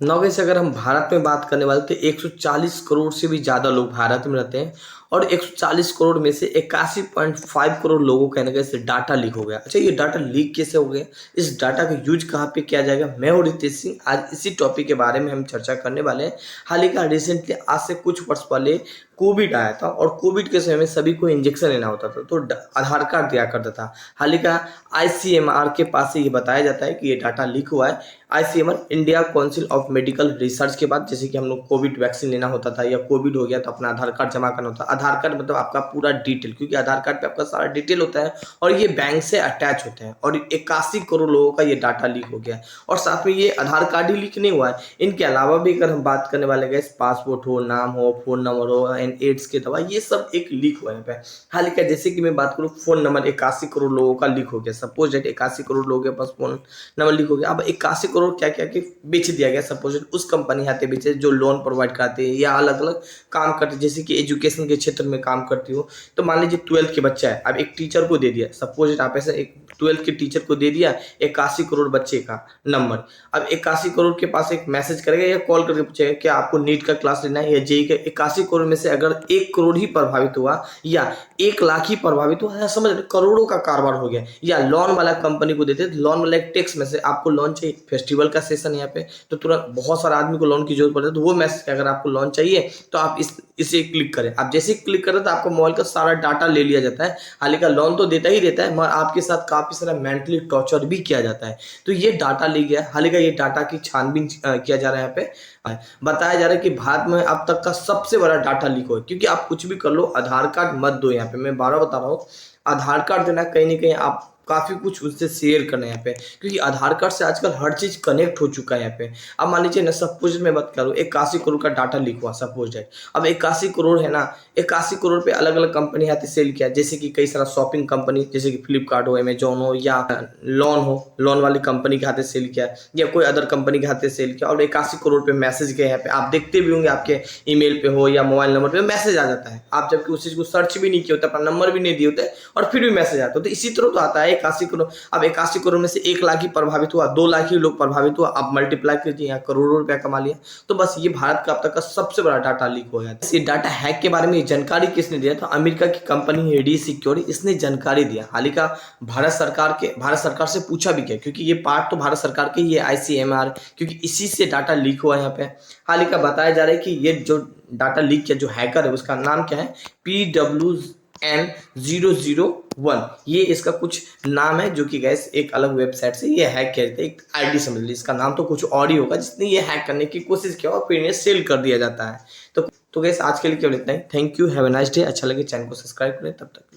नौवे से अगर हम भारत में बात करने वाले तो 140 करोड़ से भी ज़्यादा लोग भारत में रहते हैं और 140 करोड़ में से 81.5 करोड़ लोगों का कहने से डाटा लीक हो गया। अच्छा, ये डाटा लीक कैसे हो गया, इस डाटा का यूज कहाँ पे किया जाएगा, मैं हूं रितेश सिंह। आज इसी टॉपिक के बारे में हम चर्चा करने वाले हैं। हाल ही का रिसेंटली आज से कुछ वर्ष पहले कोविड आया था और कोविड के समय में सभी को इंजेक्शन लेना होता था तो आधार कार्ड दिया करता था। हाल ही का आईसीएमआर के पास से ये बताया जाता है कि ये डाटा लीक हुआ है। ICMR India council of medical research के बाद, जैसे कि हम लोग कोविड वैक्सीन लेना होता था या कोविड हो गया तो अपना आधार कार्ड जमा करना होता है। आधार कार्ड मतलब आपका पूरा डिटेल, क्योंकि आधार कार्ड पे आपका सारा डिटेल होता है और ये बैंक से अटैच होते हैं। और 81 करोड़ लोगों का ये डाटा लीक हो गया है। और साथ में ये आधार कार्ड ही लीक नहीं हुआ है, इनके अलावा भी अगर हम बात करने वाले गए, पासपोर्ट हो, नाम हो, फोन नंबर हो, एड्स के दवा, ये सब एक लीक हुआ है। हाल ही का जैसे कि मैं बात करूँ, फोन नंबर 81 करोड़ लोगों का लीक हो गया। सपोज डेट 81 करोड़ लोगों के पास फोन नंबर लीक हो गया। अब 81 करोड़ क्या क्या के बेच दिया गया। सपोज उस कंपनी आते बेचे जो लोन प्रोवाइड कराते हैं या अलग अलग काम करते, जैसे कि एजुकेशन के क्षेत्र में काम करती हो। तो मान लीजिए 12th के बच्चा है, अब एक टीचर को दे दिया। सपोज आप ऐसे एक 12th के टीचर को दे दिया 81 करोड़ बच्चे का नंबर। अब 81 करोड़ के पास एक मैसेज करेगा या कॉल करके पूछेगा कि आपको नीट का क्लास लेना है या जेई का। 81 करोड़ में से अगर 1 करोड़ ही प्रभावित हुआ या 1 लाख ही प्रभावित हुआ, समझ करोड़ों का कारोबार हो गया। या लोन वाला कंपनी को देते, लोन वाला एक टेक्स्ट में से आपको लोन चाहिए, फेस्टिवल का सेशन यहाँ पे तो तुरंत बहुत सारा आदमी को लोन की जरूरत पड़ती है, तो वो मैसेज अगर आपको लोन चाहिए तो आप इसे क्लिक करें। आप जैसे क्लिक करें तो आपको मोबाइल का सारा डाटा ले लिया जाता है। हाल का लोन तो देता ही देता है, मगर आपके साथ काफी सारा मेंटली टॉर्चर भी किया जाता है। तो ये डाटा ले गया। हाल का ये डाटा की छानबीन किया जा रहा है। यहाँ पे बताया जा रहा है कि भारत में अब तक का सबसे बड़ा डाटा लीक हो, क्योंकि आप कुछ भी कर लो, आधार कार्ड मत दो। यहाँ पे मैं 12 बता रहा हूँ, आधार कार्ड देना कहीं ना कहीं आप काफी कुछ उससे शेयर करना है यहाँ पे, क्योंकि आधार कार्ड से आजकल हर चीज कनेक्ट हो चुका है यहाँ पे। अब मान लीजिए ना, सपोज मैं बात करूँ 81 करोड़ का डाटा लीक हुआ, सपोज है। अब 81 करोड़ है ना, 81 करोड़ पे अलग अलग कंपनी आती सेल किया, जैसे कि कई सारा शॉपिंग कंपनी, जैसे कि फ्लिपकार्ट हो, अमेजोन हो, या लोन हो, लोन वाली कंपनी के हाथे सेल किया या कोई अदर कंपनी के हाथे सेल किया। और 81 करोड़ पे मैसेज गए। यहाँ पे आप देखते भी होंगे, आपके ईमेल पे हो या मोबाइल नंबर पे मैसेज आ जाता है। आप जबकि उस चीज को सर्च भी नहीं किया होता, अपना नंबर भी नहीं दिए होते और फिर भी मैसेज आता है। तो इसी तरह तो आता है 81 करोड़। अब 81 करोड़ में से 1 लाख ही प्रभावित हुआ, 2 लाख ही लोग प्रभावित हुआ। अब मल्टीप्लाई कीजिए, यहाँ करोड़ों रुपया कमा लिया। तो बस ये भारत का अब तक का सबसे बड़ा डाटा लीक हो गया। इस डाटा हैक के बारे में जानकारी किसने दिया? तो अमेरिका की कंपनी है डी सिक्योर, इसने जानकारी दिया। हाल ही का भारत सरकार से पूछा भी गया, क्योंकि ये पार्ट तो भारत सरकार के ही है, आईसीएमआर, क्योंकि इसी से डाटा लीक हुआ है यहाँ पे। हाल ही का बताया जा रहा है कि ये जो डाटा लीक किया, जो हैकर है, उसका नाम क्या है, PWN001, ये इसका कुछ नाम है, जो कि गैस एक अलग वेबसाइट से ये हैक किया जाता है। एक आईडी समझ लीजिए, इसका नाम तो कुछ और ही होगा, जिसने ये हैक करने की कोशिश किया और फिर इन्हें सेल कर दिया जाता है। तो गैस आज के लिए केवल इतना ही। Thank you, have a nice day. अच्छा लगे चैनल को सब्सक्राइब करें। तब तक